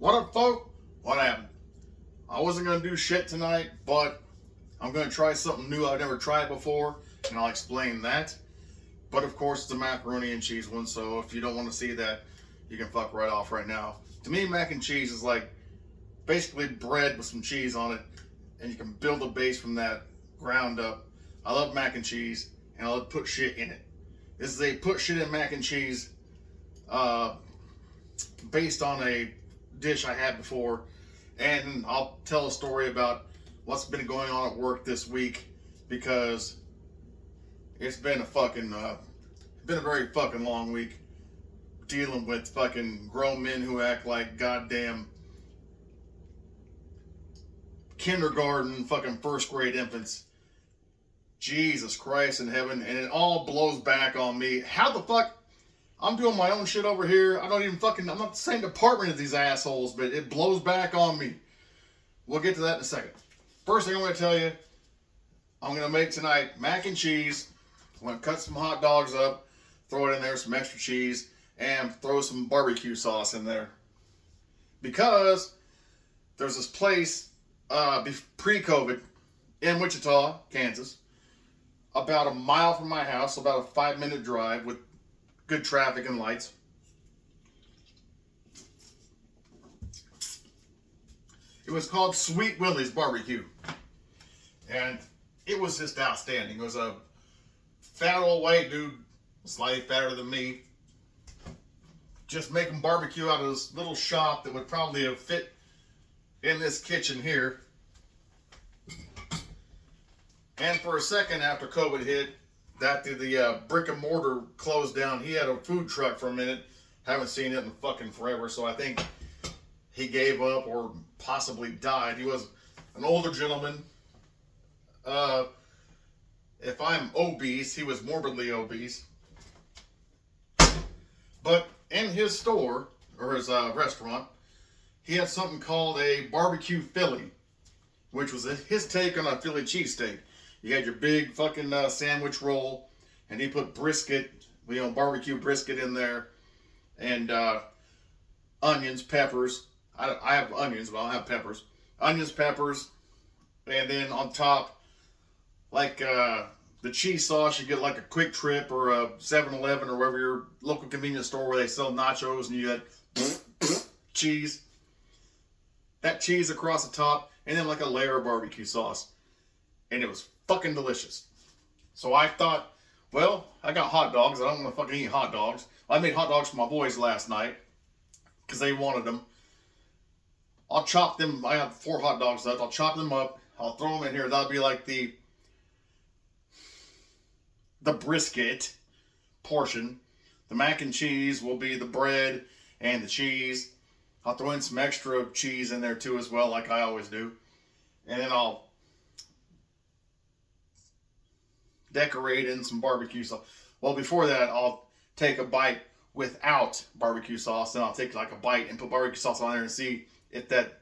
What up, folk? What happened? I wasn't going to do shit tonight, but I'm going to try something new I've never tried before, and I'll explain that. But of course, it's a macaroni and cheese one, so if you don't want to see that, you can fuck right off right now. To me, mac and cheese is like basically bread with some cheese on it, and you can build a base from that ground up. I love mac and cheese, and I love to put shit in it. This is a put shit in mac and cheese based on a dish I had before, and I'll tell a story about what's been going on at work this week, because it's been a very fucking long week dealing with fucking grown men who act like goddamn kindergarten fucking first grade infants. Jesus Christ in heaven. And it all blows back on me. How the fuck? I'm doing my own shit over here. I'm not the same department as these assholes, but it blows back on me. We'll get to that in a second. First thing I'm going to tell you, I'm going to make tonight mac and cheese. I'm going to cut some hot dogs up, throw it in there, some extra cheese, and throw some barbecue sauce in there. Because there's this place pre-COVID in Wichita, Kansas, about a mile from my house, about a 5-minute drive with good traffic and lights. It was called Sweet Willie's Barbecue. And it was just outstanding. It was a fat old white dude, slightly fatter than me, just making barbecue out of this little shop that would probably have fit in this kitchen here. And for a second after COVID hit, after the brick and mortar closed down, he had a food truck for a minute. Haven't seen it in fucking forever, so I think he gave up or possibly died. He was an older gentleman. If I'm obese, he was morbidly obese. But in his store, or his restaurant, he had something called a barbecue Philly, which was his take on a Philly cheesesteak. You had your big fucking sandwich roll, and he put brisket, barbecue brisket in there, and onions, peppers. I have onions, but I don't have peppers. Onions, peppers, and then on top, like the cheese sauce, you get like a Quick Trip or a 7-Eleven or wherever your local convenience store where they sell nachos, and you got cheese. That cheese across the top, and then like a layer of barbecue sauce. And it was fucking delicious. So I thought, well, I got hot dogs. I don't want to fucking eat hot dogs. I made hot dogs for my boys last night because they wanted them. I'll chop them. I have 4 hot dogs left. I'll chop them up. I'll throw them in here. That'll be like the brisket portion. The mac and cheese will be the bread and the cheese. I'll throw in some extra cheese in there too as well, like I always do. And then I'll decorate in some barbecue sauce. Well, before that, I'll take a bite without barbecue sauce. Then I'll take like a bite and put barbecue sauce on there and see if that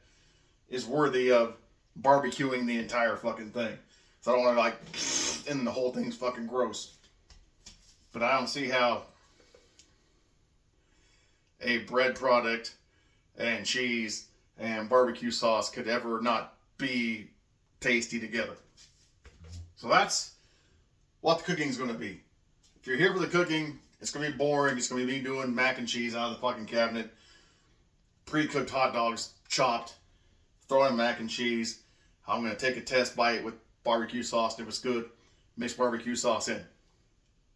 is worthy of barbecuing the entire fucking thing. So I don't want to and the whole thing's fucking gross. But I don't see how a bread product and cheese and barbecue sauce could ever not be tasty together. So that's what the cooking is going to be. If you're here for the cooking, it's going to be boring. It's going to be me doing mac and cheese out of the fucking cabinet. Pre-cooked hot dogs chopped. Throwing mac and cheese. I'm going to take a test bite with barbecue sauce. And if it's good, mix barbecue sauce in.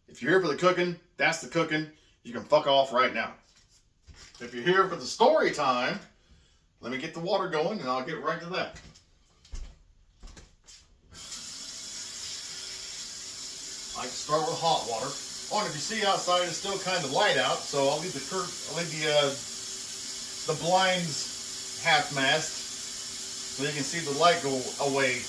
If you're here for the cooking, that's the cooking. You can fuck off right now. If you're here for the story time, let me get the water going and I'll get right to that. I like to start with hot water. Oh, and if you see outside, it's still kind of light out, so I'll leave the blinds half mast so you can see the light go away.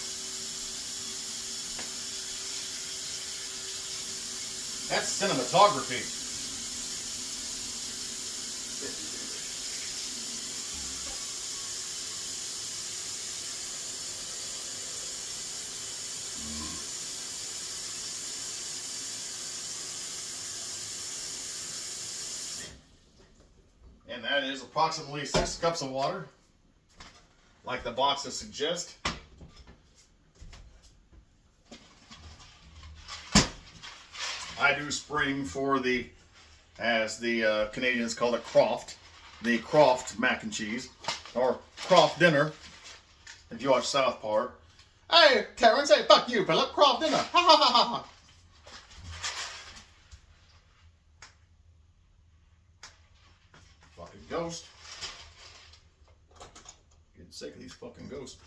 That's cinematography. And And that is approximately 6 cups of water, like the boxes suggest. I do spring for the, as the Canadians call it, Croft. The Croft mac and cheese, or Croft dinner, if you watch South Park. Hey, Terrence, hey, fuck you, Philip, Croft dinner. Ha ha ha ha ha. Fucking ghost. Getting sick of these fucking ghosts.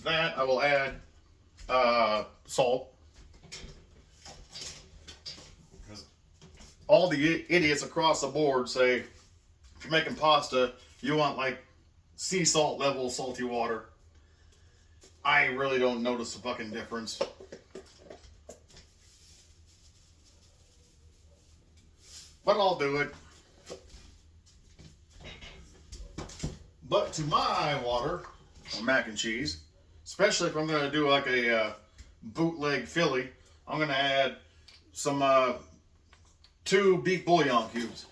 That, I will add salt. Because all the idiots across the board say, if you're making pasta, you want like sea salt level salty water. I really don't notice the fucking difference. But I'll do it. But to my water, or mac and cheese, especially if I'm going to do like a bootleg Philly, I'm going to add some 2 beef bouillon cubes.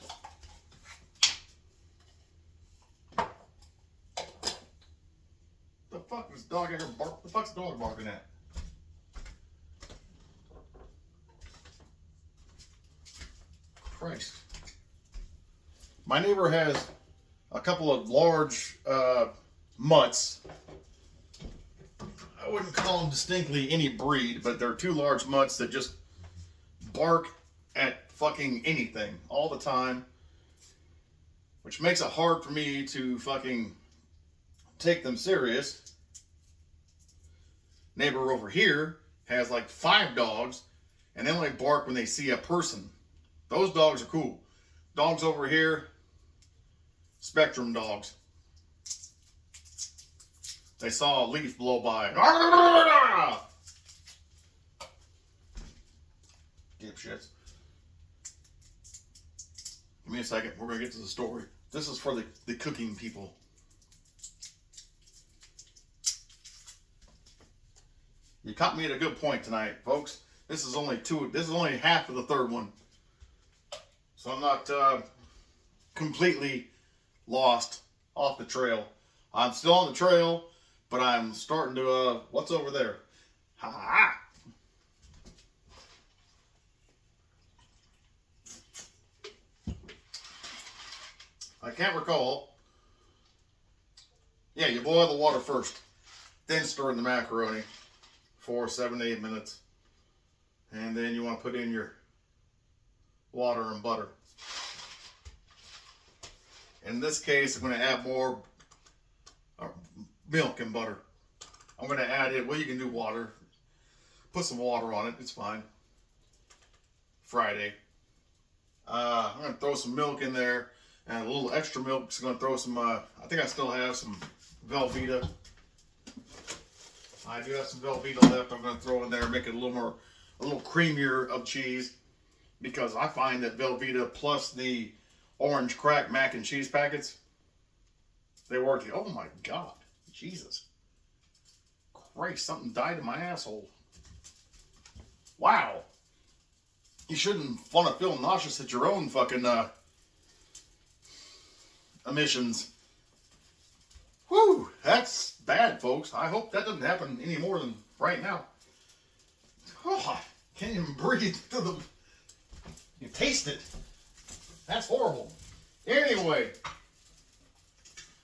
The fuck is dog ever bark? The fuck's the dog barking at? Christ. My neighbor has a couple of large mutts. I wouldn't call them distinctly any breed, but they're 2 large mutts that just bark at fucking anything all the time, which makes it hard for me to fucking take them serious. Neighbor over here has like 5 dogs, and they only bark when they see a person. Those dogs are cool. Dogs over here, spectrum dogs. They saw a leaf blow by. Dipshits. Give me a second. We're going to get to the story. This is for the cooking people. You caught me at a good point tonight, folks. This is only half of the third one. So I'm not completely lost off the trail. I'm still on the trail, but I'm starting to, what's over there? Ha ha! I can't recall. Yeah, you boil the water first, then stir in the macaroni for 7 to 8 minutes. And then you want to put in your water and butter. In this case, I'm going to add more milk and butter. I'm going to add in, well, you can do water. Put some water on it, it's fine. Friday. I'm going to throw some milk in there, and a little extra milk. So I'm going to throw some, I think I still have some Velveeta. I do have some Velveeta left. I'm going to throw in there, make it a little creamier of cheese, because I find that Velveeta plus the orange crack mac and cheese packets, they work. Oh my God, Jesus Christ, something died in my asshole. Wow. You shouldn't want to feel nauseous at your own fucking emissions. Whew, that's bad, folks. I hope that doesn't happen any more than right now. Oh, I can't even breathe through the... You taste it. That's horrible. Anyway,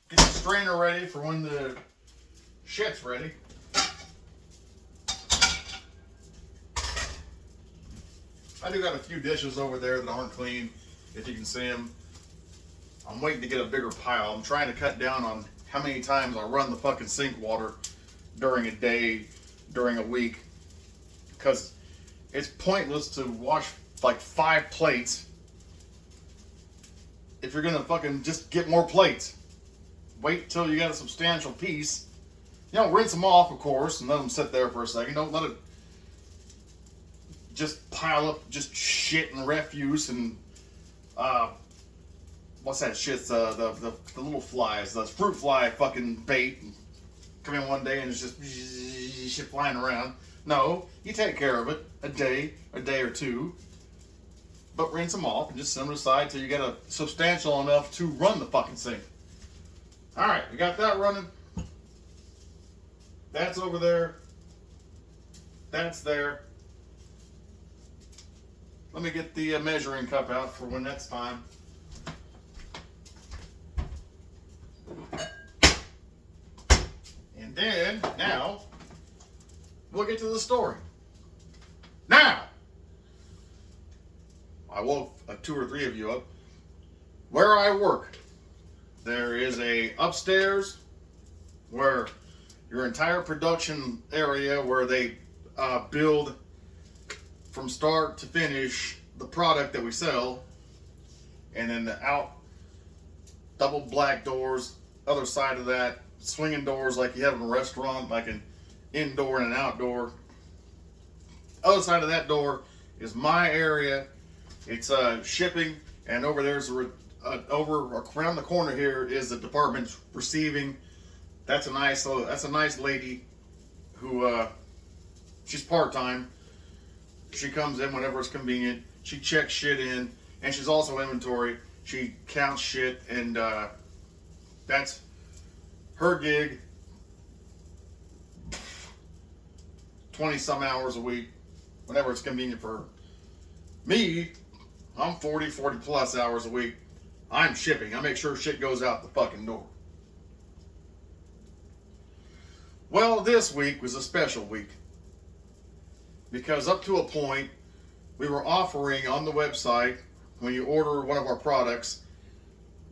get the strainer ready for when the shit's ready. I do got a few dishes over there that aren't clean, if you can see them. I'm waiting to get a bigger pile. I'm trying to cut down on how many times I run the fucking sink water during a day, during a week. Because it's pointless to wash like 5 plates if you're gonna fucking just get more plates. Wait till you got a substantial piece. You know, rinse them off, of course, and let them sit there for a second. Don't let it just pile up just shit and refuse and what's that shit? The little flies, the fruit fly fucking bait. Come in one day and it's just shit flying around. No, you take care of it a day or two. but rinse them off and just set them aside till you get a substantial enough to run the fucking sink. All right, we got that running. That's over there. That's there. Let me get the measuring cup out for when next time. And then, now, we'll get to the story. Now, I woke 2 or 3 of you up. Where I work, there is a upstairs where your entire production area where they build from start to finish the product that we sell, and then the out double black doors, other side of that, swinging doors like you have in a restaurant, like an indoor and an outdoor. Other side of that door is my area. It's shipping, and over there's over around the corner here is the department receiving. That's a nice lady who she's part-time. She comes in whenever it's convenient. She checks shit in, and she's also inventory. She counts shit, and that's her gig. 20 some hours a week, whenever it's convenient for her. Me, I'm 40 plus hours a week. I'm shipping. I make sure shit goes out the fucking door. Well, this week was a special week, because up to a point, we were offering on the website, when you order one of our products,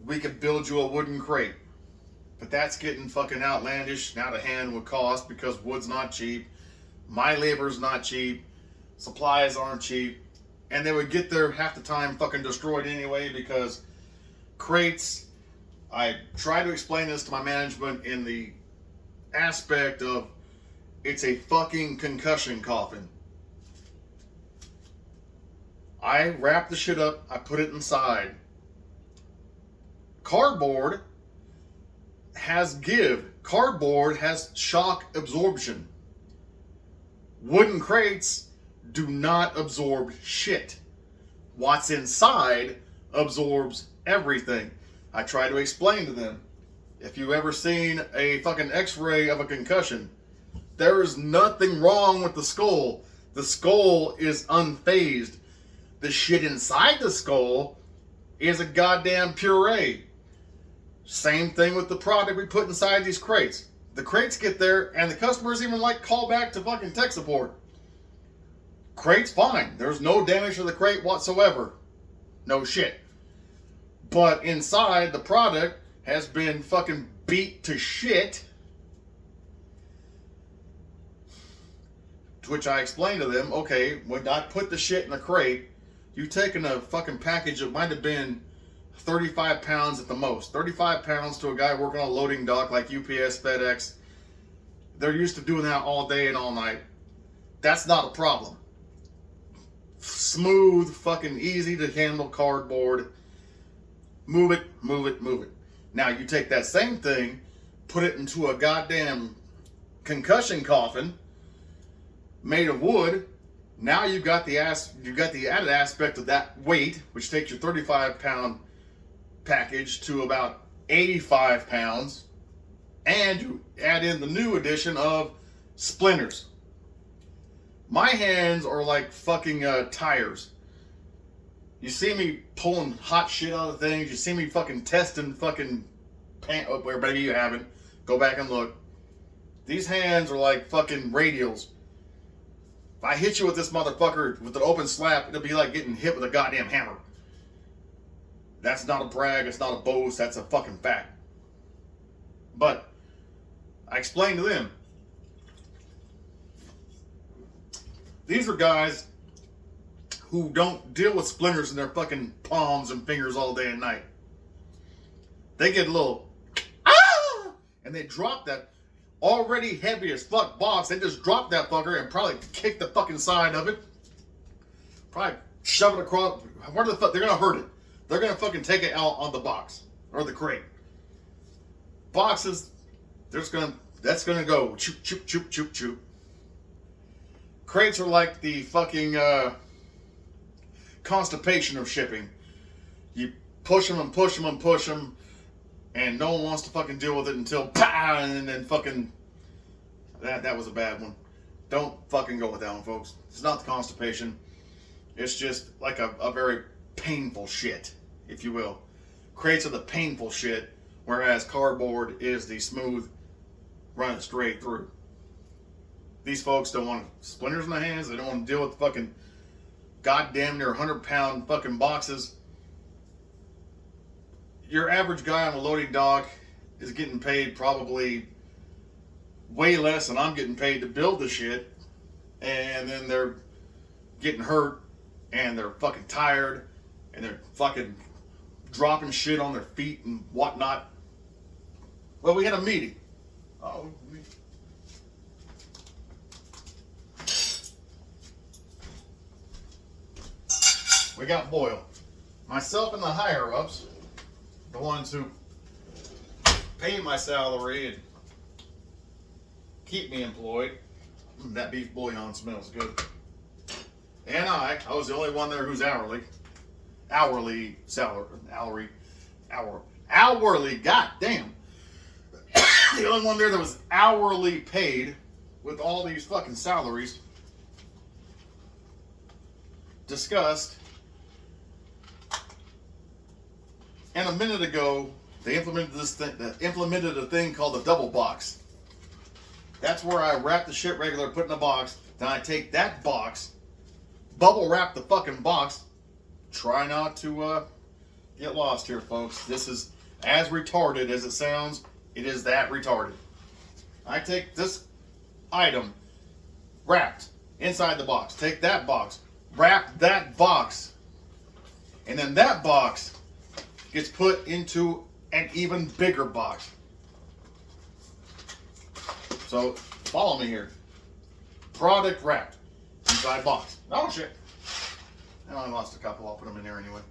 we could build you a wooden crate. But that's getting fucking outlandish and out of hand with cost, because wood's not cheap, my labor's not cheap, supplies aren't cheap, and they would get there half the time fucking destroyed anyway, because crates, I tried to explain this to my management in the aspect of it's a fucking concussion coffin. I wrap the shit up, I put it inside. Cardboard has give. Cardboard has shock absorption. Wooden crates do not absorb shit. What's inside absorbs everything. I try to explain to them. If you've ever seen a fucking x-ray of a concussion, there is nothing wrong with the skull. The skull is unfazed. The shit inside the skull is a goddamn puree. Same thing with the product we put inside these crates. The crates get there, and the customers even like call back to fucking tech support. Crate's fine. There's no damage to the crate whatsoever. No shit. But inside, the product has been fucking beat to shit. To which I explained to them, okay, when I put the shit in the crate, you taking a fucking package that might have been 35 pounds at the most. 35 pounds to a guy working on a loading dock like UPS, FedEx. They're used to doing that all day and all night. That's not a problem. Smooth, fucking easy to handle cardboard. Move it, move it, move it. Now you take that same thing, put it into a goddamn concussion coffin made of wood. Now you've got the added aspect of that weight, which takes your 35-pound package to about 85 pounds, and you add in the new addition of splinters. My hands are like fucking tires. You see me pulling hot shit out of things. You see me fucking testing fucking where maybe you haven't. Go back and look. These hands are like fucking radials. If I hit you with this motherfucker with an open slap, it'll be like getting hit with a goddamn hammer. That's not a brag. It's not a boast. That's a fucking fact. But I explained to them. These are guys who don't deal with splinters in their fucking palms and fingers all day and night. They get a little, and they drop that already heavy as fuck box. They just drop that fucker and probably kick the fucking side of it. Probably shove it across. Where the fuck? They're gonna hurt it. They're gonna fucking take it out on the box or the crate. Boxes, that's gonna go choop, choop, choop, choop, choop. Crates are like the fucking constipation of shipping. You push them and push them and push them, and no one wants to fucking deal with it until pow, and then fucking that was a bad one. Don't fucking go with that one, folks. It's not the constipation. It's just like a very painful shit, if you will. Crates are the painful shit, whereas cardboard is the smooth, run it straight through. These folks don't want splinters in their hands. They don't want to deal with the fucking goddamn near 100-pound fucking boxes. Your average guy on a loading dock is getting paid probably way less than I'm getting paid to build the shit, and then they're getting hurt, and they're fucking tired, and they're fucking dropping shit on their feet and whatnot. Well, we had a meeting. We got Boyle. Myself and the higher-ups, the ones who pay my salary and keep me employed. That beef bouillon smells good. And I was the only one there who's hourly salary, hourly, goddamn. The only one there that was hourly paid with all these fucking salaries. Discussed. And a minute ago, they implemented a thing called the double box. That's where I wrap the shit regular, put in a box. Then I take that box, bubble wrap the fucking box. Try not to get lost here, folks. This is as retarded as it sounds. It is that retarded. I take this item wrapped inside the box. Take that box, wrap that box, and then that box gets put into an even bigger box. So follow me here. Product wrapped inside box. Oh shit. I only lost a couple. I'll put them in there anyway.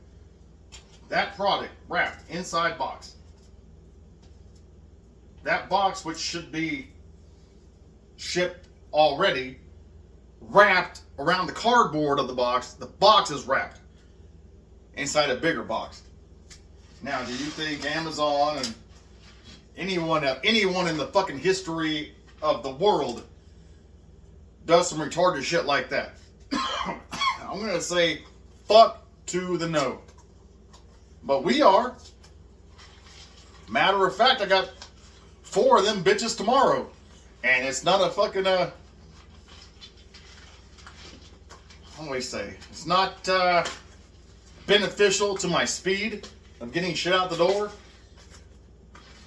That product wrapped inside box. That box, which should be shipped already, wrapped around the cardboard of the box. The box is wrapped inside a bigger box. Now, do you think Amazon and anyone in the fucking history of the world does some retarded shit like that? I'm going to say fuck to the no. But we are. Matter of fact, I got 4 of them bitches tomorrow. And it's not a fucking, what do we say? It's not beneficial to my speed of getting shit out the door.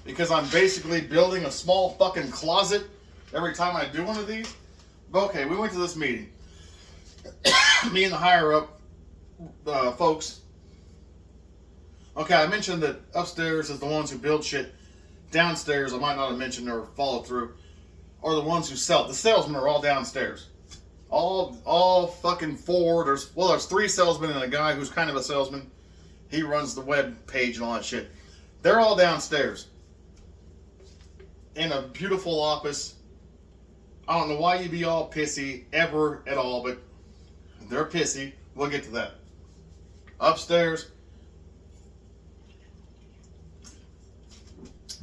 Because I'm basically building a small fucking closet every time I do one of these. But okay, we went to this meeting. Me and the higher up folks. Okay, I mentioned that upstairs is the ones who build shit. Downstairs, I might not have mentioned or followed through, are the ones who sell. The salesmen are all downstairs. All fucking 4. There's 3 salesmen and a guy who's kind of a salesman. He runs the web page and all that shit. They're all downstairs in a beautiful office. I don't know why you'd be all pissy ever at all, but they're pissy. We'll get to that. Upstairs,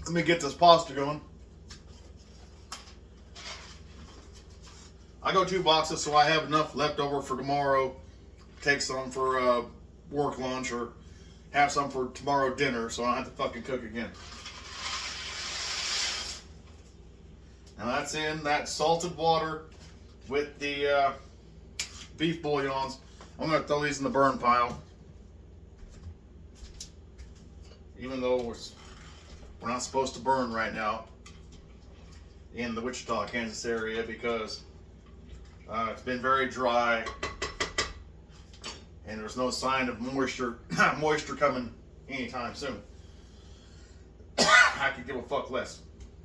let me get this pasta going. I go 2 boxes, so I have enough left over for tomorrow. Take some for work lunch, or have some for tomorrow dinner, so I don't have to fucking cook again. Now that's in that salted water with the beef bouillons. I'm going to throw these in the burn pile. Even though we're not supposed to burn right now in the Wichita, Kansas area, because it's been very dry and there's no sign of moisture coming anytime soon. I could give a fuck less.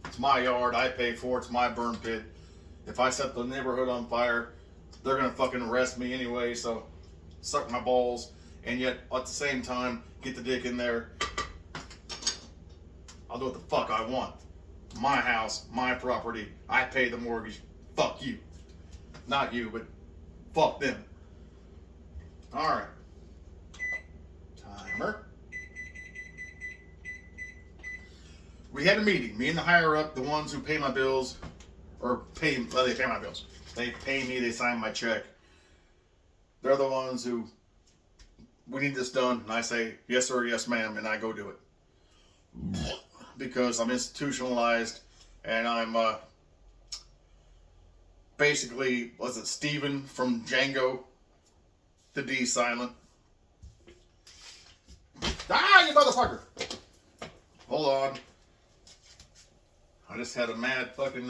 It's my yard, I pay for it, it's my burn pit. If I set the neighborhood on fire, they're gonna fucking arrest me anyway, so suck my balls, and yet at the same time, get the dick in there. I'll do what the fuck I want. My house, my property, I pay the mortgage. Fuck you. Not you, but fuck them. Alright. Hammer. We had a meeting. Me and the higher up, the ones who pay my bills, or pay, well, they pay my bills. They pay me, they sign my check. They're the ones who, we need this done. And I say, yes sir, yes ma'am, and I go do it. Because I'm institutionalized and I'm basically, was it Steven from Django? The D silent. Ah, you motherfucker! Hold on. I just had a mad fucking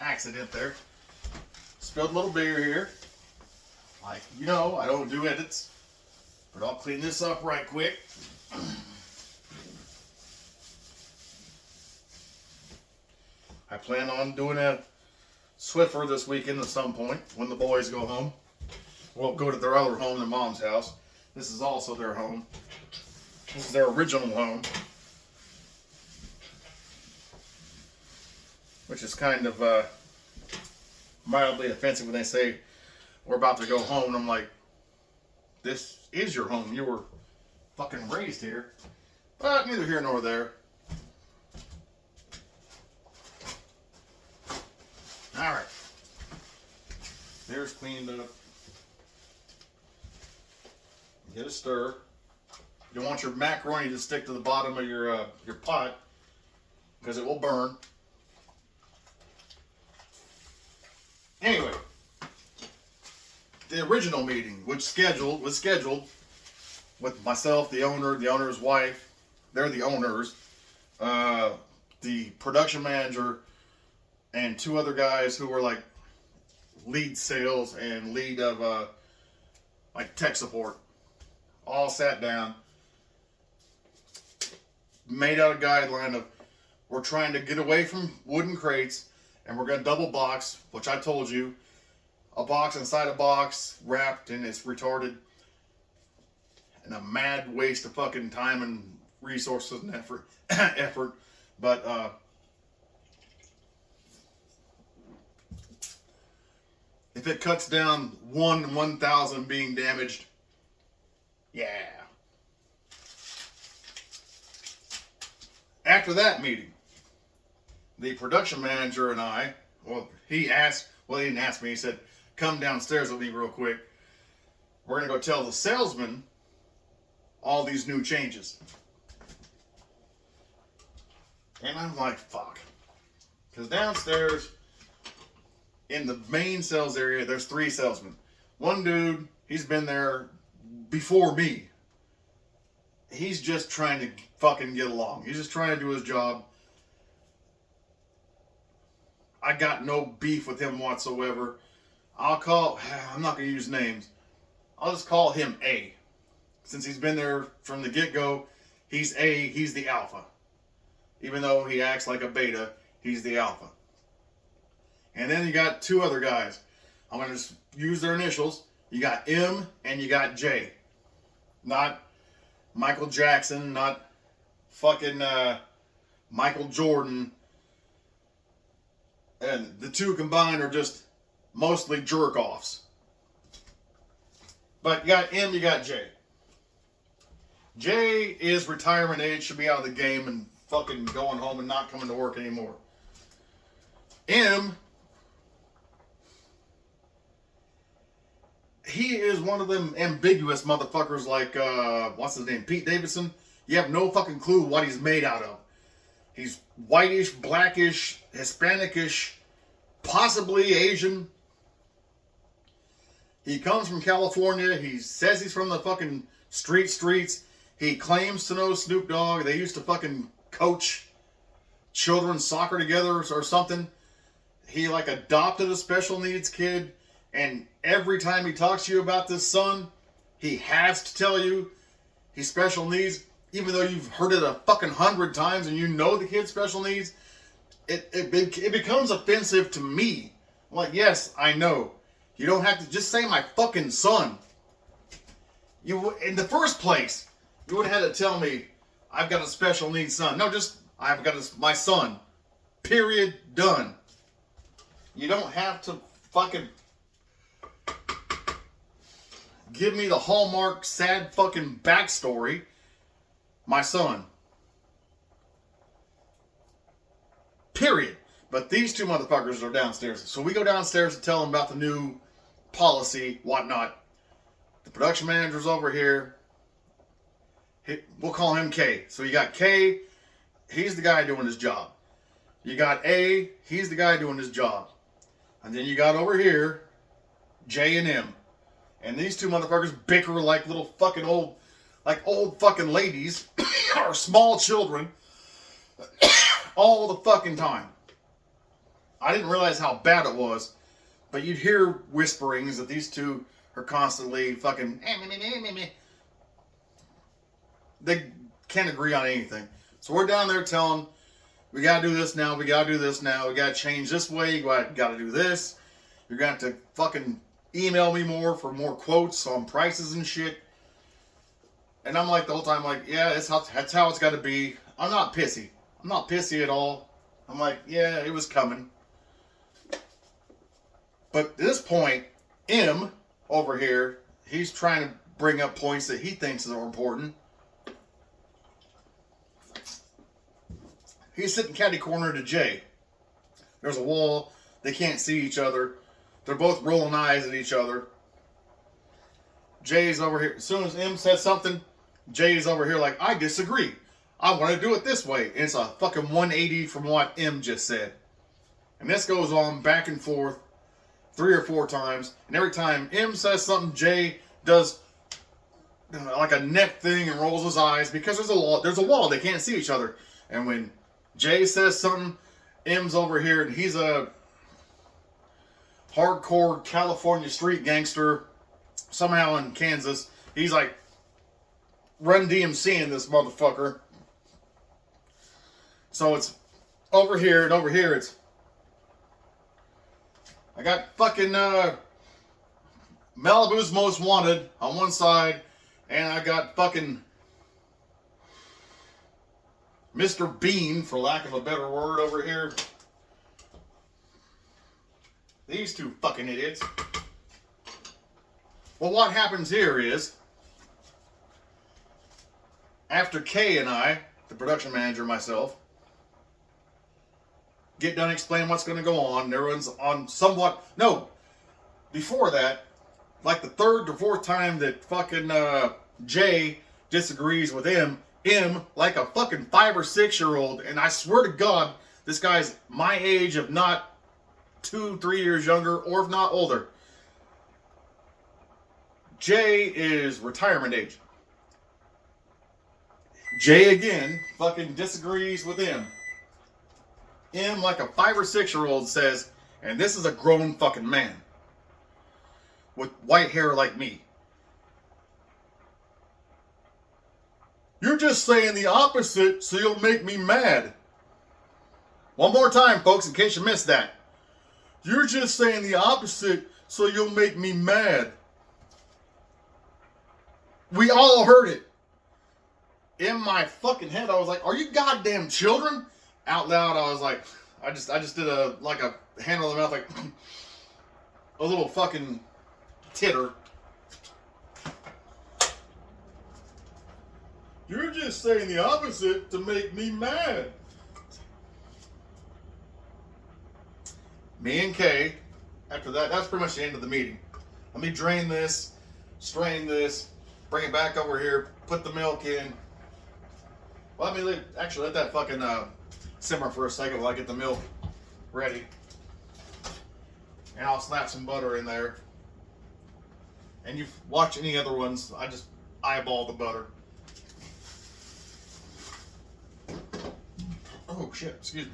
accident there. Spilled a little beer here. Like, you know, I don't do edits. But I'll clean this up right quick. I plan on doing a Swiffer this weekend at some point when the boys go home. We'll go to their other home, their mom's house. This is also their home. This is their original home. Which is kind of mildly offensive when they say, we're about to go home. And I'm like, this is your home. You were fucking raised here. But neither here nor there. Alright. There's cleaned up. Get a stir. You don't want your macaroni to stick to the bottom of your pot because it will burn. Anyway, the original meeting, which was scheduled with myself, the owner's wife, they're the owners, the production manager, and two other guys who were like lead sales and lead of like tech support, all sat down, made out a guideline of we're trying to get away from wooden crates and we're going to double box, which I told you, a box inside a box wrapped, and it's retarded and a mad waste of fucking time and resources and effort. But if it cuts down 1,000 being damaged, yeah. After that meeting, the production manager and I, he didn't ask me, he said, come downstairs with me real quick. We're going to go tell the salesman all these new changes. And I'm like, fuck. Because downstairs, in the main sales area, there's 3 salesmen. One dude, he's been there before me. He's just trying to fucking get along. He's just trying to do his job. I got no beef with him whatsoever. I'm not going to use names. I'll just call him A. Since he's been there from the get-go, he's A, he's the alpha. Even though he acts like a beta, he's the alpha. And then you got 2 other guys. I'm going to just use their initials. You got M and you got J. Not Michael Jackson, not fucking Michael Jordan. And the 2 combined are just mostly jerk-offs. But you got M, you got J. J is retirement age, should be out of the game and fucking going home and not coming to work anymore. M, he is one of them ambiguous motherfuckers like, what's his name, Pete Davidson. You have no fucking clue what he's made out of. He's whitish, blackish, Hispanicish, possibly Asian. He comes from California. He says he's from the fucking streets. He claims to know Snoop Dogg. They used to fucking coach children's soccer together or something. He like adopted a special needs kid. And every time he talks to you about this son, he has to tell you he's special needs. Even though you've heard it a fucking 100 times and you know the kid's special needs, it becomes offensive to me. I'm like, yes, I know. You don't have to just say my fucking son. You, in the first place, you would have had to tell me I've got a special needs son. No, just I've got my son. Period. Done. You don't have to fucking give me the Hallmark sad fucking backstory. My son. Period. But these two motherfuckers are downstairs. So we go downstairs to tell them about the new policy, whatnot. The production manager's over here. We'll call him K. So you got K, he's the guy doing his job. You got A, he's the guy doing his job. And then you got over here, J and M. And these two motherfuckers bicker like little fucking old fucking ladies or small children all the fucking time. I didn't realize how bad it was, but you'd hear whisperings that these two are constantly fucking. They can't agree on anything. So we're down there telling, we gotta do this now, we gotta do this now, we gotta change this way, you gotta do this. You're gonna have to fucking email me more for more quotes on prices and shit. And I'm like the whole time, like, yeah, that's how it's gotta be. I'm not pissy. I'm not pissy at all. I'm like, yeah, it was coming. But at this point, M over here, he's trying to bring up points that he thinks are important. He's sitting catty corner to Jay. There's a wall. They can't see each other. They're both rolling eyes at each other. Jay's over here. As soon as M says something, Jay's over here like, I disagree. I want to do it this way. And it's a fucking 180 from what M just said. And this goes on back and forth 3 or 4 times. And every time M says something, Jay does like a neck thing and rolls his eyes because there's a wall. They can't see each other. And when Jay says something, M's over here and he's a hardcore California street gangster somehow in Kansas. He's like Run DMCing this motherfucker. So it's over here and over here it's I got fucking Malibu's Most Wanted on one side and I got fucking Mr. Bean, for lack of a better word, over here. These two fucking idiots. Well, what happens here is, after Kay and I, the production manager, myself, get done explaining what's going to go on, and everyone's on somewhat... No, before that, like the 3rd or 4th time that fucking Jay disagrees with him, like a fucking 5 or 6 year old, and I swear to God, this guy's my age, if not 2-3 years younger, or if not older. Jay is retirement age. Jay again fucking disagrees with him. Like a 5 or 6 year old says, and this is a grown fucking man with white hair like me. You're just saying the opposite so you'll make me mad. One more time, folks, in case you missed that. You're just saying the opposite so you'll make me mad. We all heard it. In my fucking head, I was like, are you goddamn children? Out loud, I was like, I just did a hand on the mouth, like a little fucking titter. You're just saying the opposite to make me mad. Me and Kay, after that, that's pretty much the end of the meeting. Let me drain this, strain this, bring it back over here, put the milk in. Well, let me let that fucking simmer for a second while I get the milk ready. And I'll slap some butter in there. And you watch any other ones, I just eyeball the butter. Oh shit, excuse me.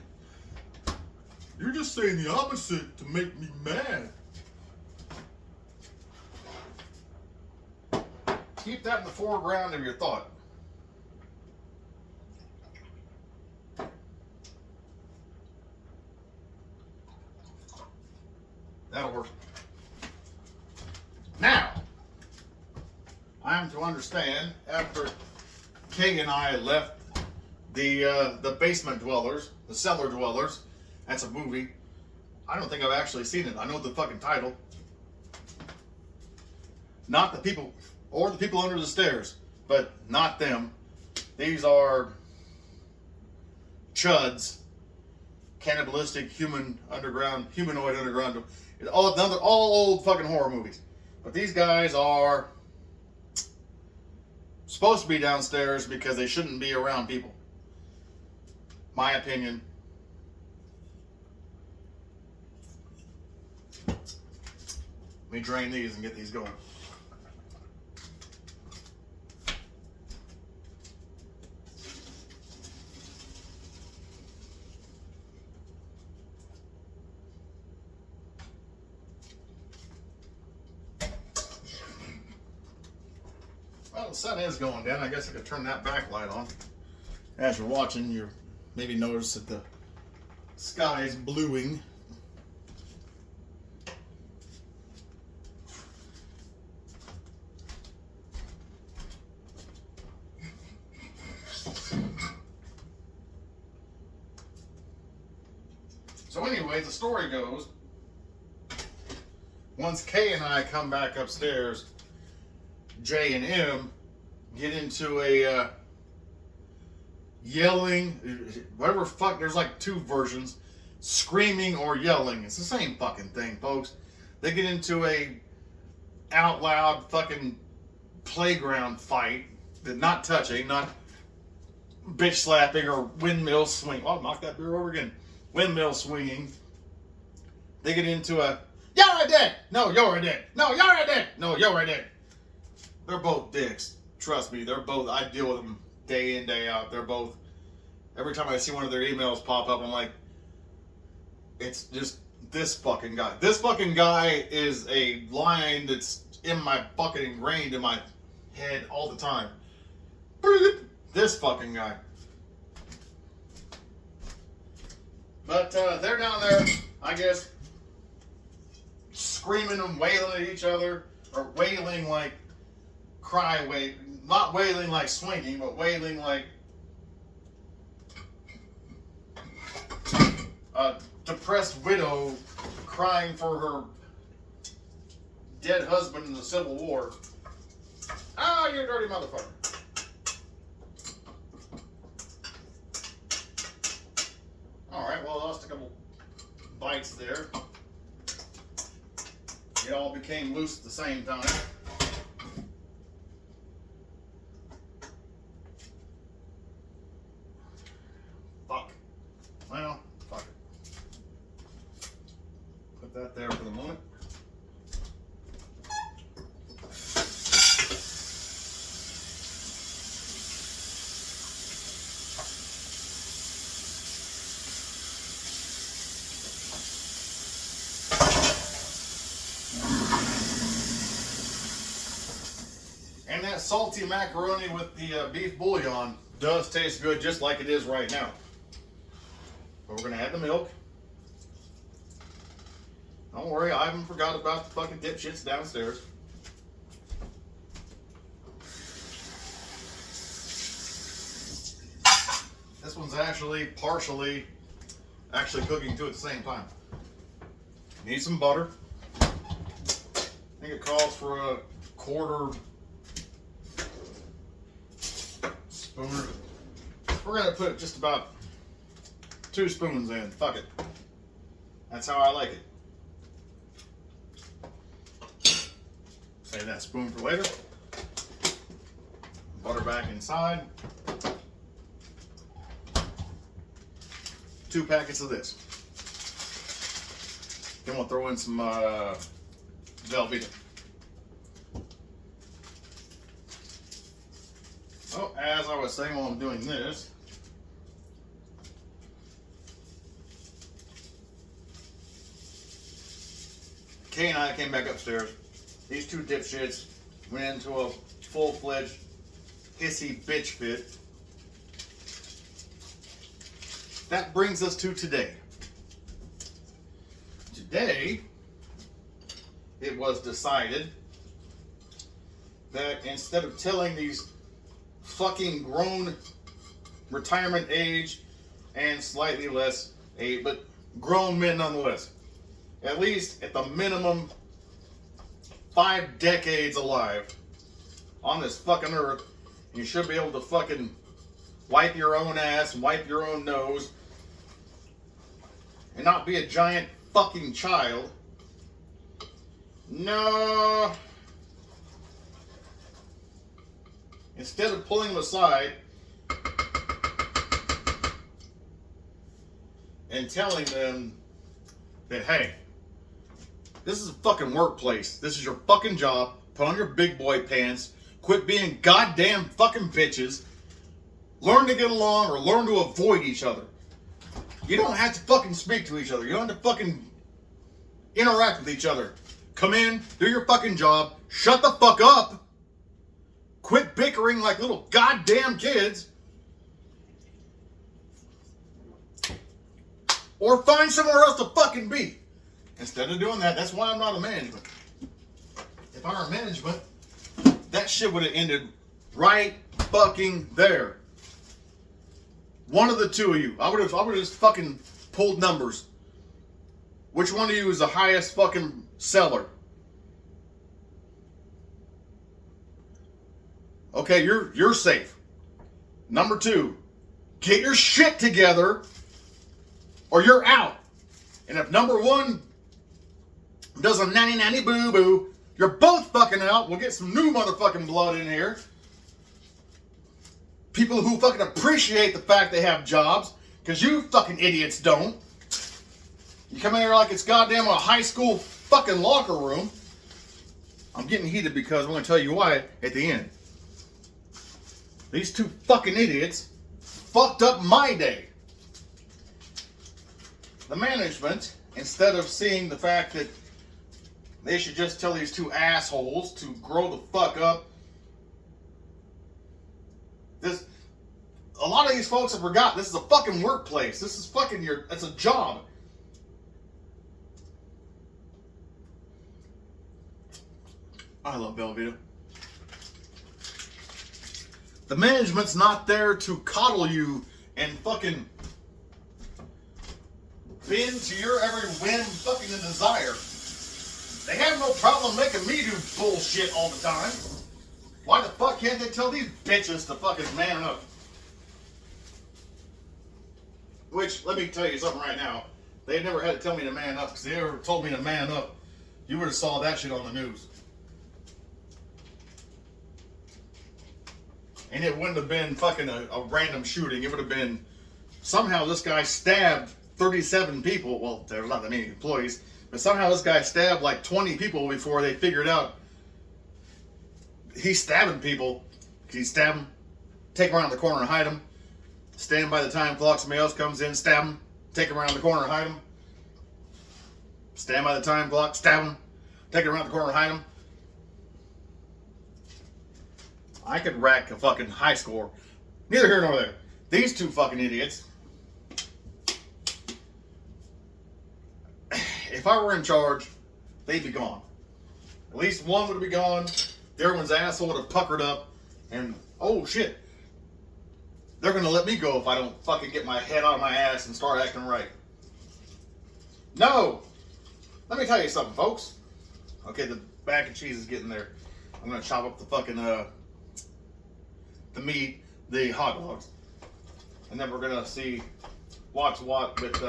You're just saying the opposite to make me mad. Keep that in the foreground of your thought. That'll work. Now, I am to understand, after Kay and I left the basement dwellers, the cellar dwellers, that's a movie. I don't think I've actually seen it. I know the fucking title. Not the people, or the people under the stairs, but not them. These are chuds, cannibalistic humanoid underground. All old fucking horror movies. But these guys are supposed to be downstairs because they shouldn't be around people. My opinion. Let me drain these and get these going. Well, the sun is going down. I guess I could turn that backlight on. As you're watching, you maybe notice that the sky is bluing. So anyway, the story goes, once Kay and I come back upstairs, J and M get into a yelling, whatever fuck, there's like two versions, screaming or yelling. It's the same fucking thing, folks. They get into a out loud fucking playground fight, not touching, not bitch slapping or windmill swing. Oh, knock that beer over again. Windmill swinging. They get into a, you're a dick! No, you're a dick! No, you're a dick! No, you're a dick! They're both dicks. Trust me, they're both, I deal with them day in, day out. They're both, every time I see one of their emails pop up, I'm like, it's just this fucking guy. This fucking guy is a line that's in my fucking ingrained in my head all the time. This fucking guy. But they're down there, I guess, screaming and wailing at each other, or wailing like not wailing like swinging, but wailing like a depressed widow crying for her dead husband in the Civil War. Ah, you dirty motherfucker. Alright, well, I lost a couple bites there. It all became loose at the same time. Fuck. Well, fuck it. Put that there for the moment. And that salty macaroni with the beef bouillon does taste good, just like it is right now. But we're going to add the milk. Don't worry, I haven't forgot about the fucking dipshits downstairs. This one's actually partially cooking too at the same time. Need some butter. I think it calls for a quarter spoon. We're gonna put just about 2 spoons in. Fuck it. That's how I like it. Save that spoon for later. Butter back inside. 2 packets of this. Then we'll throw in some Velveeta. Oh, as I was saying while I'm doing this, Kay and I came back upstairs. These 2 dipshits went into a full-fledged hissy bitch fit. That brings us to today. Today, it was decided that instead of telling these fucking grown retirement age and slightly less age, but grown men nonetheless, at least at the minimum 5 decades alive on this fucking earth. You should be able to fucking wipe your own ass and wipe your own nose and not be a giant fucking child. No. Instead of pulling them aside and telling them that, hey, this is a fucking workplace. This is your fucking job. Put on your big boy pants. Quit being goddamn fucking bitches. Learn to get along or learn to avoid each other. You don't have to fucking speak to each other. You don't have to fucking interact with each other. Come in, do your fucking job, shut the fuck up. Quit bickering like little goddamn kids. Or find somewhere else to fucking be. Instead of doing that, that's why I'm not a management. If I were management, that shit would have ended right fucking there. One of the two of you. I would have just fucking pulled numbers. Which one of you is the highest fucking seller? Okay, you're safe. Number 2, get your shit together or you're out. And if number 1 does a nanny boo boo, you're both fucking out. We'll get some new motherfucking blood in here. People who fucking appreciate the fact they have jobs, because you fucking idiots don't. You come in here like it's goddamn a high school fucking locker room. I'm getting heated because I'm going to tell you why at the end. These 2 fucking idiots fucked up my day. The management, instead of seeing the fact that they should just tell these 2 assholes to grow the fuck up. A lot of these folks have forgot this is a fucking workplace. This is fucking it's a job. I love Belvita. The management's not there to coddle you and fucking bend to your every whim, fucking and desire. They have no problem making me do bullshit all the time. Why the fuck can't they tell these bitches to fucking man up? Which, let me tell you something right now. They never had to tell me to man up, because if they ever told me to man up, you would have saw that shit on the news. And it wouldn't have been fucking a random shooting. It would have been, somehow this guy stabbed 37 people. Well, there's not that many employees. But somehow this guy stabbed like 20 people before they figured out he's stabbing people. He'd stab them, take them around the corner and hide them. Stand by the time clock, somebody else comes in, stab them, take them around the corner and hide them. Stand by the time clock, stab them, take them around the corner and hide them. I could rack a fucking high score. Neither here nor there. These 2 fucking idiots. If I were in charge, they'd be gone. At least one would be gone. Everyone's asshole would have puckered up. And, oh shit. They're going to let me go if I don't fucking get my head out of my ass and start acting right. No. Let me tell you something, folks. Okay, the mac and cheese is getting there. I'm going to chop up the fucking, the meat, the hot dogs. And then we're going to see what's what with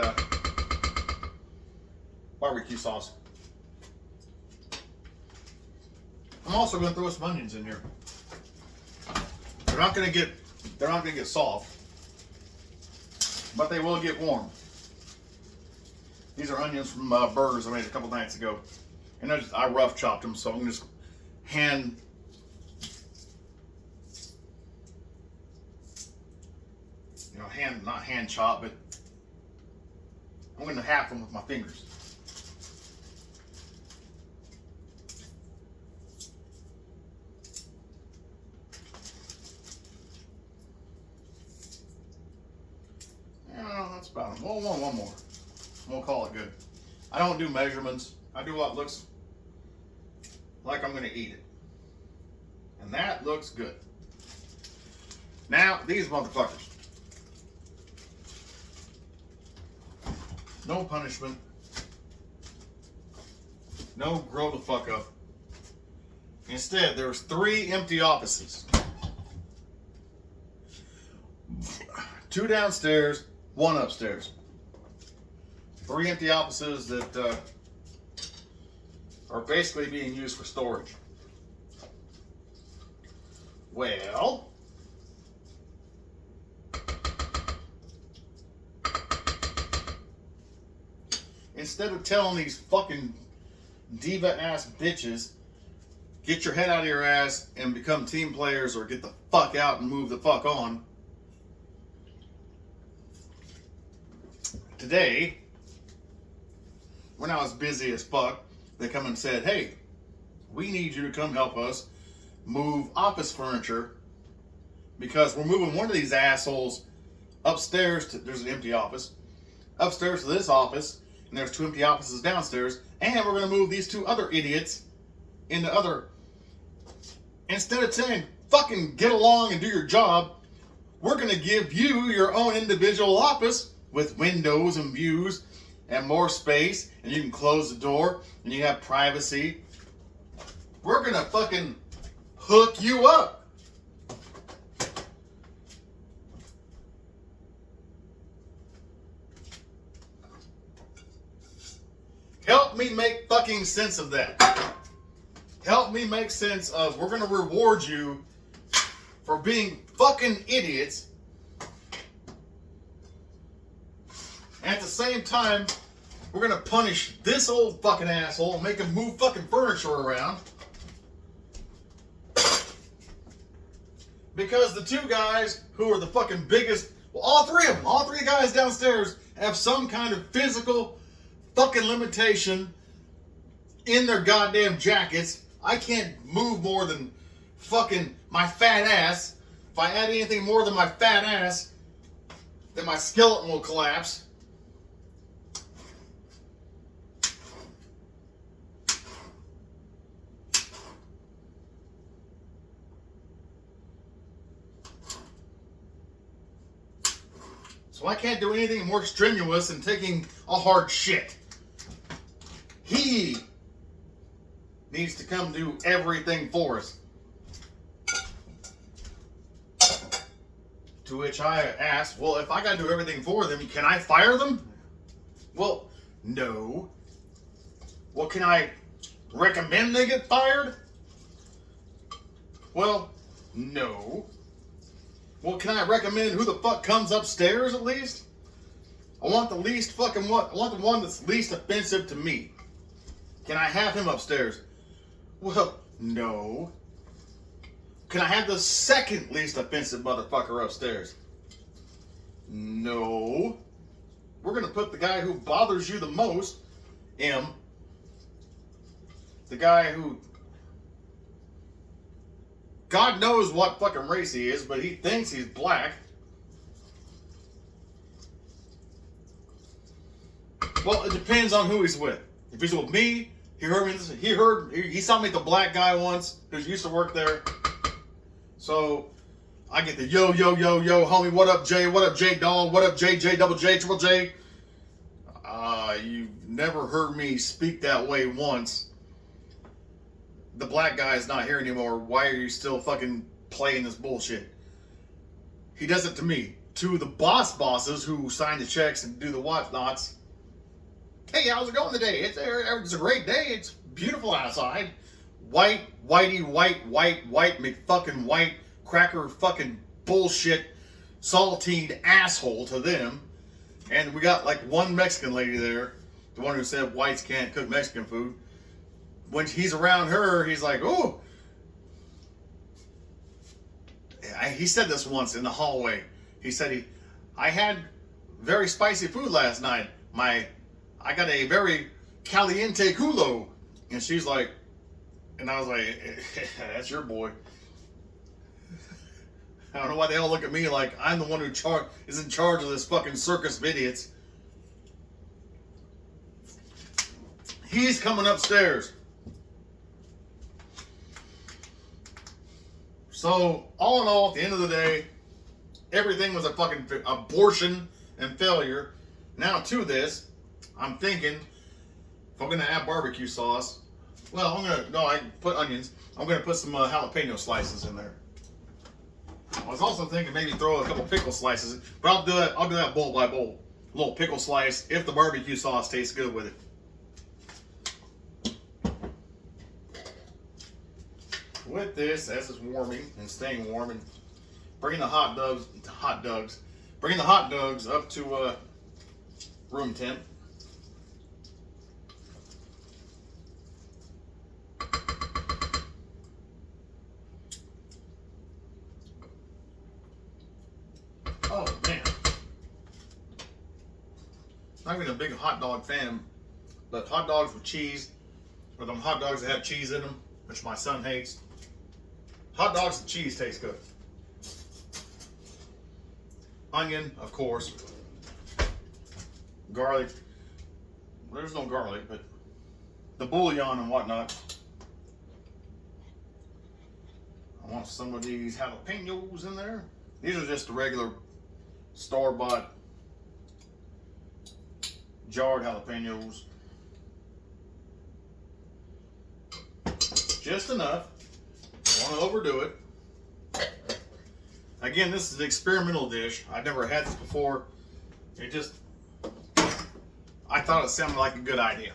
barbecue sauce. I'm also going to throw some onions in here. They're not going to get soft, but they will get warm. These are onions from burgers I made a couple nights ago, and I rough chopped them, so I'm just not hand chop, but I'm going to half them with my fingers. That's about it. One more. We'll call it good. I don't do measurements. I do what looks like I'm going to eat it. And that looks good. Now, these motherfuckers. No punishment. No grow the fuck up. Instead, there's 3 empty offices. 2 downstairs, 1 upstairs. 3 empty offices that are basically being used for storage. Well, instead of telling these fucking diva ass bitches, get your head out of your ass and become team players or get the fuck out and move the fuck on. Today, when I was busy as fuck, they come and said, hey, we need you to come help us move office furniture because we're moving one of these assholes upstairs to, there's an empty office, upstairs to this office, and there's 2 empty offices downstairs, and we're going to move these 2 other idiots into other. Instead of saying, fucking get along and do your job, we're going to give you your own individual office with windows and views and more space, and you can close the door and you have privacy. We're going to fucking hook you up. Help me make fucking sense of that. Help me make sense of, we're going to reward you for being fucking idiots. And at the same time, we're going to punish this old fucking asshole and make him move fucking furniture around. Because the 2 guys who are the fucking biggest, well, all 3 of them, all 3 guys downstairs have some kind of physical fucking limitation in their goddamn jackets. I can't move more than fucking my fat ass. If I add anything more than my fat ass, then my skeleton will collapse. So I can't do anything more strenuous than taking a hard shit. He needs to come do everything for us. To which I asked, well, if I got to do everything for them, can I fire them? Well, no. Well, can I recommend they get fired? Well, no. Well, can I recommend who the fuck comes upstairs at least? I want the least fucking one. I want the one that's least offensive to me. Can I have him upstairs? Well, no. Can I have the second least offensive motherfucker upstairs? No. We're going to put the guy who bothers you the most, M. The guy who, God knows what fucking race he is, but he thinks he's black. Well, it depends on who he's with. If he's with me, he saw me at the black guy once who used to work there. So I get the yo, homie, what up, Jay? What up, J Dog? What up, JJ, double J, triple J? You've never heard me speak that way once. The black guy is not here anymore. Why are you still fucking playing this bullshit? He does it to me. To the bosses who sign the checks and do the whatnots. Hey, how's it going today? It's a great day. It's beautiful outside. White, McFucking white, cracker fucking bullshit, saltine asshole to them. And we got like one Mexican lady there, the one who said whites can't cook Mexican food. When he's around her, he's like, oh. He said this once in the hallway. He said, I had very spicy food last night. I got a very caliente culo. And she's like, and I was like, that's your boy. I don't know why they all look at me like I'm the one who is in charge of this fucking circus of idiots. He's coming upstairs. So, all in all, at the end of the day, everything was a fucking abortion and failure. Now to this, I'm thinking, if I'm going to add barbecue sauce, Well, I put onions. I'm gonna put some jalapeno slices in there. I was also thinking maybe throw a couple pickle slices, but I'll do that bowl by bowl. A little pickle slice if the barbecue sauce tastes good with it. With this, as it's warming and staying warm, and bringing the bringing the hot dogs up to room temp. Oh man, not even a big hot dog fan, but hot dogs with cheese, or them hot dogs that have cheese in them, which my son hates. Hot dogs with cheese taste good. Onion, of course. Garlic. There's no garlic, but the bouillon and whatnot. I want some of these jalapenos in there. These are just the regular store-bought jarred jalapenos. Just enough. Don't want to overdo it. Again, this is an experimental dish. I've never had this before. I thought it sounded like a good idea.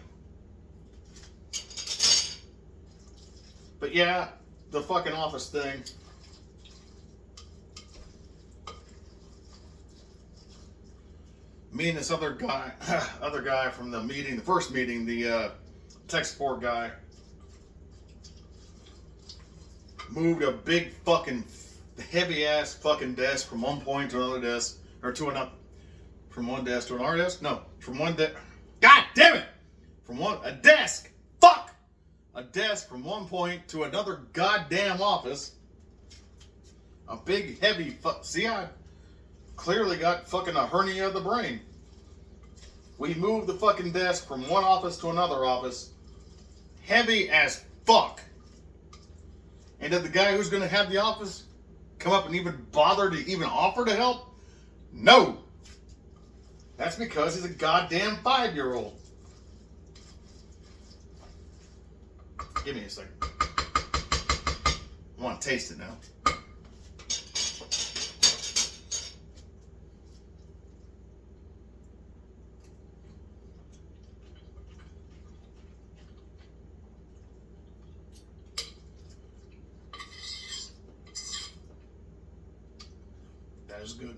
But yeah, the fucking office thing. Me and this other guy from the first meeting, the tech support guy, moved a big fucking heavy ass fucking desk from one point to another desk, or to another, from one desk to another desk. No, from one desk. God damn it! A desk from one point to another goddamn office. A big heavy see, I clearly got fucking a hernia of the brain. We moved the fucking desk from one office to another office. Heavy as fuck. And did the guy who's gonna have the office come up and even bother to even offer to help? No. That's because he's a goddamn 5-year-old. Give me a second. I want to taste it now. That is good.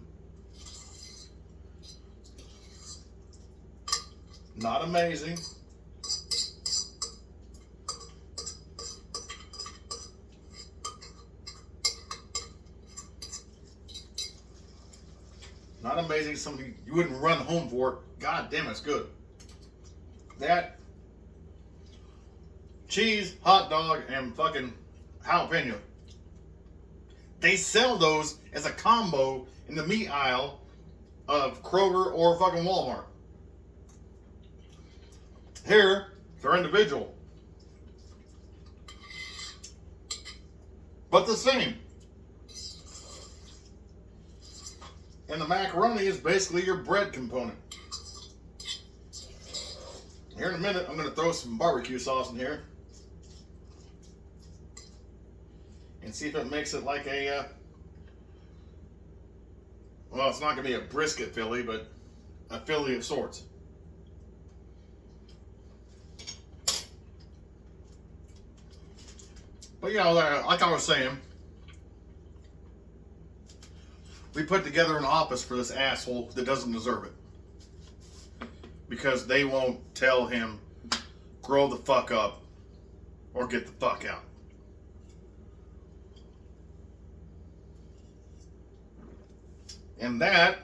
Not amazing. Not amazing. Something you wouldn't run home for it. God damn, it's good. That cheese, hot dog, and fucking jalapeno. They sell those as a combo in the meat aisle of Kroger or fucking Walmart. Here, they're individual. But the same. And the macaroni is basically your bread component. Here in a minute, I'm going to throw some barbecue sauce in here. And see if it makes it like a, well, it's not going to be a brisket Philly, but a Philly of sorts. But you know, like I was saying, we put together an office for this asshole that doesn't deserve it. Because they won't tell him, grow the fuck up or get the fuck out. And that,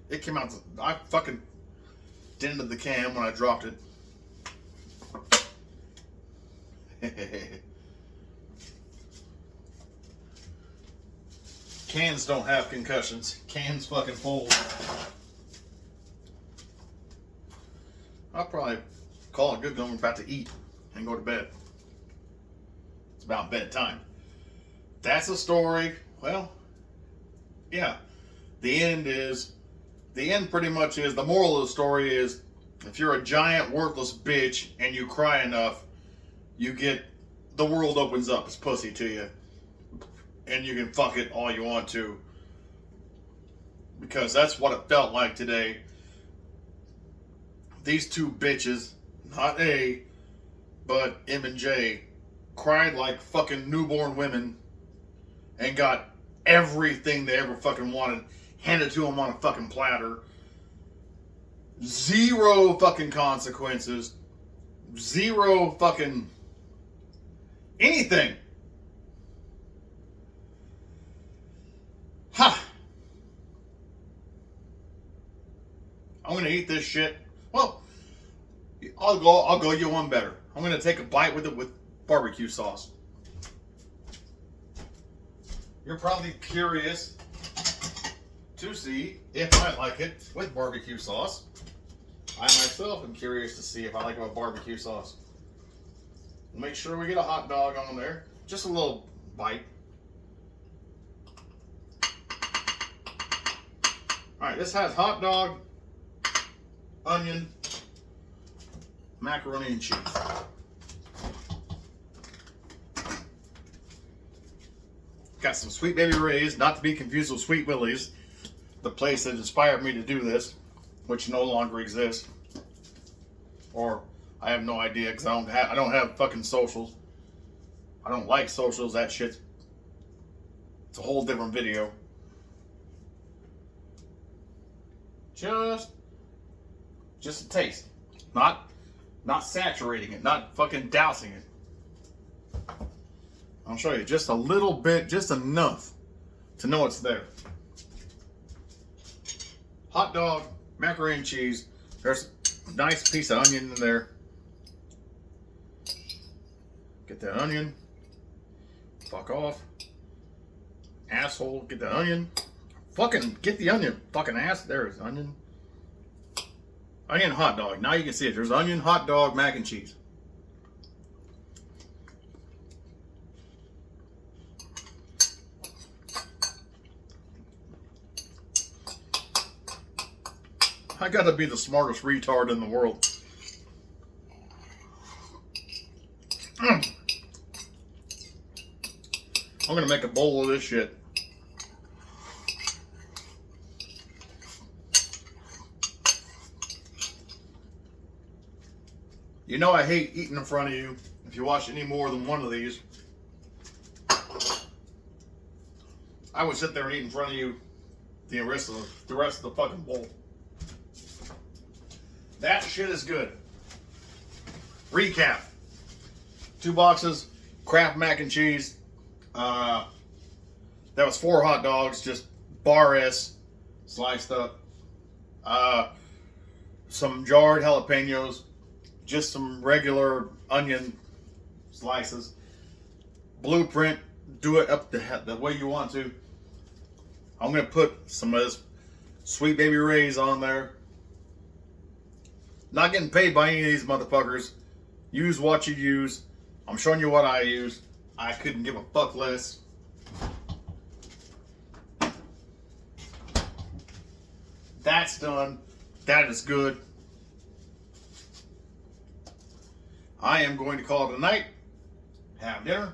it came out, I fucking dented the can when I dropped it. Cans don't have concussions. Cans fucking fold. I'll probably call it good when we're about to eat and go to bed. It's about bedtime. That's a story. Well, yeah. The end pretty much is, the moral of the story is, If you're a giant worthless bitch and you cry enough, the world opens up its pussy to you. And you can fuck it all you want to. Because that's what it felt like today. These two bitches, not A, but M and J, cried like fucking newborn women and got everything they ever fucking wanted handed to them on a fucking platter. Zero fucking consequences. Zero fucking anything. Ha! I'm gonna eat this shit. Well, I'll go you one better. I'm gonna take a bite with it with barbecue sauce. You're probably curious to see if I like it with barbecue sauce. I myself am curious to see if I like it with barbecue sauce. Make sure we get a hot dog on there. Just a little bite. Alright, this has hot dog, onion, macaroni and cheese. Got some Sweet Baby Ray's, not to be confused with Sweet Willie's, the place that inspired me to do this, which no longer exists. Or I have no idea because I don't have fucking socials. I don't like socials. That shit's it's a whole different video. Just a taste, not saturating it, not fucking dousing it. I'll show you just a little bit, just enough to know it's there. Hot dog, macaroni and cheese. There's a nice piece of onion in there. Get that onion. Fuck off. Asshole, get that onion. Fucking get the onion. Fucking ass. There's onion. Onion hot dog. Now you can see it. There's onion, hot dog, mac and cheese. I gotta be the smartest retard in the world. I'm gonna make a bowl of this shit. You know I hate eating in front of you. If you watch any more than one of these, I would sit there and eat in front of you the rest of the fucking bowl. That shit is good. Recap. 2 boxes, Kraft mac and cheese. That was 4 hot dogs, just bar S, sliced up. Some jarred jalapenos, just some regular onion slices. Blueprint, do it up the way you want to. I'm gonna put some of this Sweet Baby Ray's on there. Not getting paid by any of these motherfuckers. Use what you use. I'm showing you what I use. I couldn't give a fuck less. That's done. That is good. I am going to call it a night. Have dinner.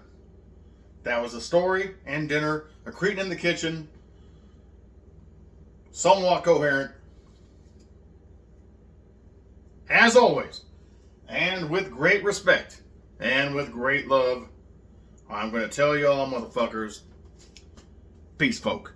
That was a story and dinner. A Cretin in the kitchen. Somewhat coherent. As always, and with great respect, and with great love, I'm going to tell y'all motherfuckers, peace folk.